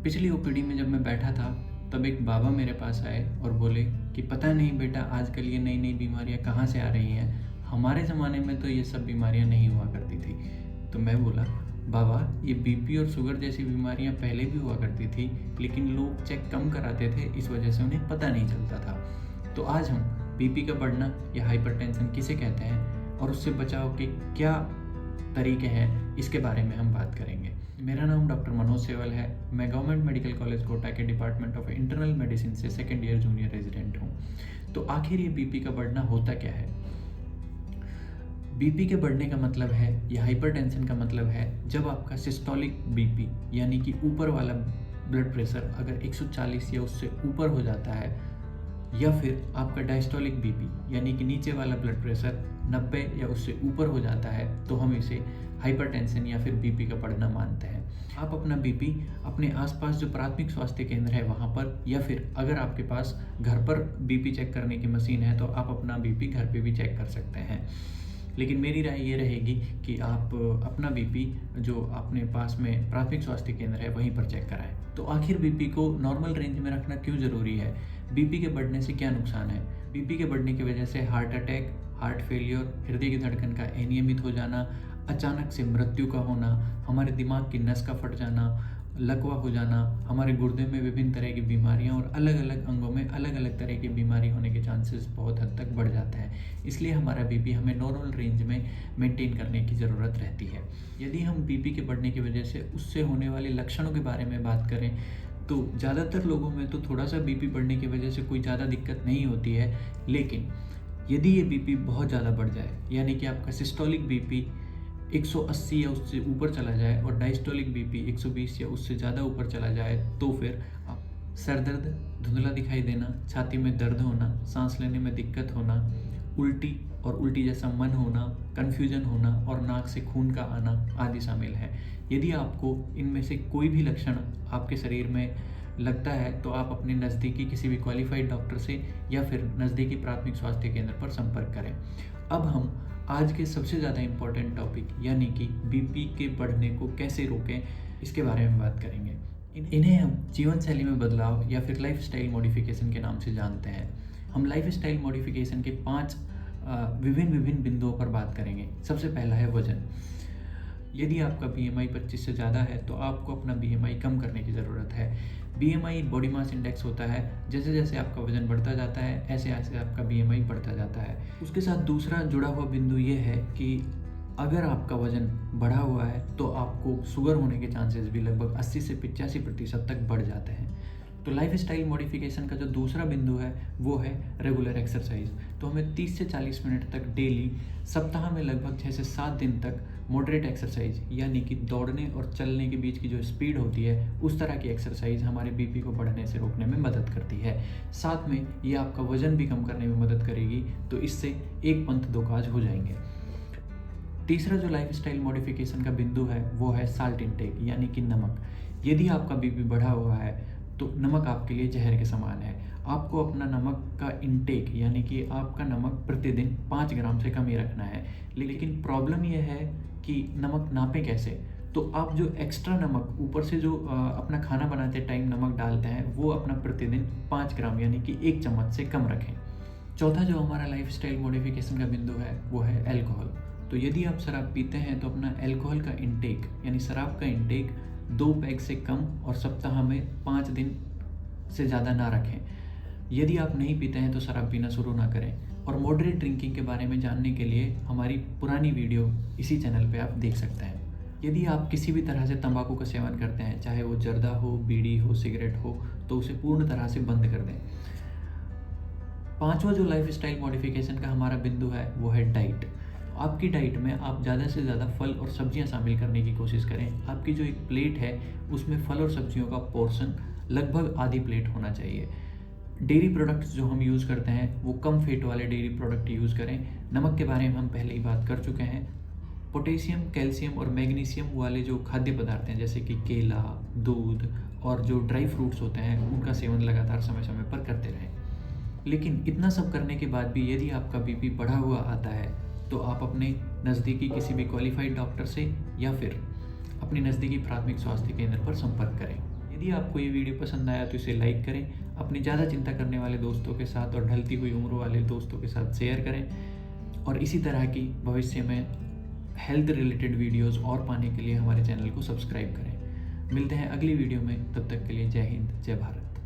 पिछली ओपीडी में जब मैं बैठा था, तब एक बाबा मेरे पास आए और बोले कि पता नहीं बेटा, आजकल ये नई-नई बीमारियाँ कहाँ से आ रही हैं। हमारे ज़माने में तो ये सब बीमारियाँ नहीं हुआ करती थी। तो मैं बोला, बाबा ये बीपी और शुगर जैसी बीमारियाँ पहले भी हुआ करती थी, लेकिन लोग चेक कम कराते थे, इस वजह से उन्हें पता नहीं चलता था। तो आज हम बीपी का बढ़ना या हाइपरटेंशन किसे कहते हैं और उससे बचाव के क्या तरीके हैं, इसके बारे में हम बात करेंगे। मेरा नाम डॉक्टर मनोज सेवल है। मैं गवर्नमेंट मेडिकल कॉलेज कोटा के डिपार्टमेंट ऑफ इंटरनल मेडिसिन से सेकेंड ईयर जूनियर रेजिडेंट हूँ। तो आखिर ये बीपी का बढ़ना होता क्या है? बीपी के बढ़ने का मतलब है या हाइपरटेंशन का मतलब है जब आपका सिस्टोलिक बीपी यानी कि ऊपर वाला ब्लड प्रेशर अगर 140 या उससे ऊपर हो जाता है, या फिर आपका डायस्टोलिक बीपी यानी कि नीचे वाला ब्लड प्रेशर 90 या उससे ऊपर हो जाता है, तो हम इसे हाइपरटेंशन या फिर बीपी का बढ़ना मानते हैं। आप अपना बीपी अपने आसपास जो प्राथमिक स्वास्थ्य केंद्र है वहाँ पर, या फिर अगर आपके पास घर पर बीपी चेक करने की मशीन है तो आप अपना बीपी घर पे भी चेक कर सकते हैं। लेकिन मेरी राय ये रहेगी कि आप अपना बीपी जो अपने पास में प्राथमिक स्वास्थ्य केंद्र है वहीं पर चेक कराएं। तो आखिर बीपी को नॉर्मल रेंज में रखना क्यों ज़रूरी है? बीपी के बढ़ने से क्या नुकसान है? बीपी के बढ़ने की वजह से हार्ट अटैक, हार्ट फेलियर, हृदय की धड़कन का अनियमित हो जाना, अचानक से मृत्यु का होना, हमारे दिमाग की नस का फट जाना, लकवा हो जाना, हमारे गुर्दे में विभिन्न तरह की बीमारियां और अलग अलग अंगों में अलग अलग तरह की बीमारी होने के चांसेस बहुत हद तक बढ़ जाते हैं। इसलिए हमारा बीपी हमें नॉर्मल रेंज में मेंटेन करने की ज़रूरत रहती है। यदि हम बीपी के बढ़ने की वजह से उससे होने वाले लक्षणों के बारे में बात करें तो ज़्यादातर लोगों में तो थोड़ा सा बीपी बढ़ने की वजह से कोई ज़्यादा दिक्कत नहीं होती है, लेकिन यदि ये बीपी बहुत ज़्यादा बढ़ जाए यानी कि आपका सिस्टोलिक बीपी 180 या उससे ऊपर चला जाए और डायस्टोलिक बीपी 120 या उससे ज़्यादा ऊपर चला जाए, तो फिर आप सर दर्द, धुंधला दिखाई देना, छाती में दर्द होना, सांस लेने में दिक्कत होना, उल्टी और उल्टी जैसा मन होना, कन्फ्यूजन होना और नाक से खून का आना आदि शामिल है। यदि आपको इनमें से कोई भी लक्षण आपके शरीर में लगता है तो आप अपने नज़दीकी किसी भी क्वालिफाइड डॉक्टर से या फिर नज़दीकी प्राथमिक स्वास्थ्य केंद्र पर संपर्क करें। अब हम आज के सबसे ज़्यादा इम्पोर्टेंट टॉपिक यानी कि बीपी के बढ़ने को कैसे रोकें, इसके बारे में बात करेंगे। इन्हें हम जीवन शैली में बदलाव या फिर लाइफ स्टाइल मॉडिफिकेशन के नाम से जानते हैं। हम लाइफ स्टाइल मॉडिफिकेशन के 5 विभिन्न बिंदुओं पर बात करेंगे। सबसे पहला है वजन। यदि आपका बीएमआई 25 से ज़्यादा है तो आपको अपना बीएमआई कम करने की ज़रूरत है। बीएमआई बॉडी मास इंडेक्स होता है, जैसे जैसे आपका वजन बढ़ता जाता है ऐसे ऐसे आपका बीएमआई बढ़ता जाता है। उसके साथ दूसरा जुड़ा हुआ बिंदु ये है कि अगर आपका वजन बढ़ा हुआ है तो आपको शुगर होने के चांसेस भी लगभग 80 से 85% तक बढ़ जाते हैं। तो लाइफ स्टाइल मॉडिफिकेशन का जो दूसरा बिंदु है वो है रेगुलर एक्सरसाइज। तो हमें 30 से 40 मिनट तक डेली, सप्ताह में लगभग 6 से 7 दिन तक मॉडरेट एक्सरसाइज यानी कि दौड़ने और चलने के बीच की जो स्पीड होती है उस तरह की एक्सरसाइज हमारे बीपी को बढ़ने से रोकने में मदद करती है। साथ में ये आपका वजन भी कम करने में मदद करेगी, तो इससे एक पंथ दो काज हो जाएंगे। तीसरा जो लाइफ स्टाइल मॉडिफिकेशन का बिंदु है वो है साल्ट इंटेक यानी कि नमक। यदि आपका बीपी बढ़ा हुआ है तो नमक आपके लिए जहर के समान है। आपको अपना नमक का इंटेक यानी कि आपका नमक प्रतिदिन 5 ग्राम से कम ही रखना है। लेकिन प्रॉब्लम यह है कि नमक नापें कैसे? तो आप जो एक्स्ट्रा नमक ऊपर से जो अपना खाना बनाते टाइम नमक डालते हैं वो अपना प्रतिदिन 5 ग्राम यानी कि 1 चम्मच से कम रखें। चौथा जो हमारा लाइफ स्टाइल मॉडिफिकेशन का बिंदु है वो है अल्कोहल। तो यदि आप शराब पीते हैं तो अपना अल्कोहल का इंटेक यानी शराब का इंटेक 2 पैग से कम और सप्ताह में 5 दिन से ज़्यादा ना रखें। यदि आप नहीं पीते हैं तो शराब पीना शुरू ना करें। और मॉडरेट ड्रिंकिंग के बारे में जानने के लिए हमारी पुरानी वीडियो इसी चैनल पे आप देख सकते हैं। यदि आप किसी भी तरह से तंबाकू का सेवन करते हैं, चाहे वो जर्दा हो, बीड़ी हो, सिगरेट हो, तो उसे पूर्ण तरह से बंद कर दें। पांचवा जो लाइफ स्टाइल मॉडिफिकेशन का हमारा बिंदु है वो है डाइट। आपकी डाइट में आप ज़्यादा से ज़्यादा फल और सब्जियां शामिल करने की कोशिश करें। आपकी जो एक प्लेट है उसमें फल और सब्जियों का पोर्शन लगभग आधी प्लेट होना चाहिए। डेयरी प्रोडक्ट्स जो हम यूज़ करते हैं वो कम फेट वाले डेयरी प्रोडक्ट यूज़ करें। नमक के बारे में हम पहले ही बात कर चुके हैं। पोटेशियम, कैल्शियम और मैग्नीशियम वाले जो खाद्य पदार्थ हैं जैसे कि केला, दूध और जो ड्राई फ्रूट्स होते हैं उनका सेवन लगातार समय समय पर करते रहें। लेकिन इतना सब करने के बाद भी यदि आपका बीपी बढ़ा हुआ आता है तो आप अपने नज़दीकी किसी भी क्वालिफाइड डॉक्टर से या फिर अपने नज़दीकी प्राथमिक स्वास्थ्य केंद्र पर संपर्क करें। यदि आपको ये वीडियो पसंद आया तो इसे लाइक करें, अपने ज़्यादा चिंता करने वाले दोस्तों के साथ और ढलती हुई उम्र वाले दोस्तों के साथ शेयर करें और इसी तरह की भविष्य में हेल्थ रिलेटेड वीडियोस और पाने के लिए हमारे चैनल को सब्सक्राइब करें। मिलते हैं अगली वीडियो में, तब तक के लिए जय हिंद, जय भारत।